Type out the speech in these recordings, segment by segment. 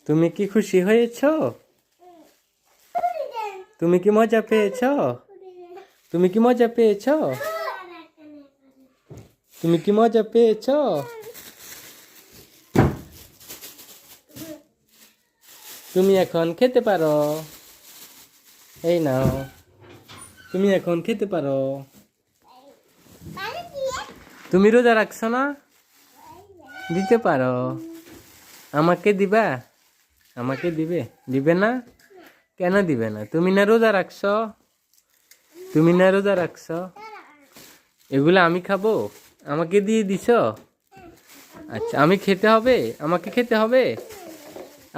তুমি কি খুশি হয়েছো? তুমি কি মজা পেয়েছো? তুমি কি মজা পেয়েছো? তুমি কি মজা পেয়েছো? তুমি এখন খেতে পারো। এই নাও, তুমি এখন খেতে পারো। তুমি রোজা রাখছো না? দিতে পারো। আমাকে দিবা? আমাকে দিবে? দিবে না? কেন দিবে না? তুমি না রোজা রাখছো? তুমি না রোজা রাখছো? এগুলো আমি খাবো? আমাকে দিয়ে দিছো? আচ্ছা, আমি খেতে হবে? আমাকে খেতে হবে?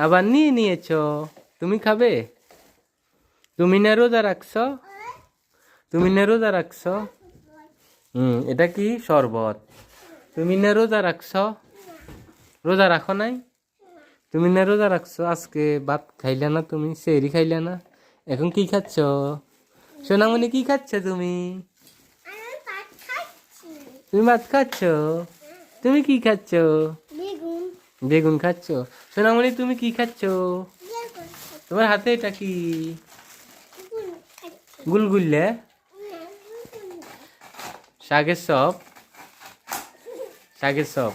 আবার নিয়ে নিয়েছো? তুমি খাবে? তুমি না রোজা রাখছো? তুমি না রোজা রাখছো? এটা কি শরবত? তুমি না রোজা রাখছো? রোজা রাখো নাই? তুমি না রোজা রাখছো? আজকে ভাত খাইলে না, তুমি সেহরি খাইলে না, এখন কি খাচ্ছ? সোনামণি কি খাচ্ছ তুমি? তুমি ভাত খাচ্ছ? তুমি কি খাচ্ছ? বেগুন খাচ্ছ? সোনামণি তুমি কি খাচ্ছ? তোমার হাতে এটা কি? গুলগুল্লে? শাকের চপ? শাকের চপ।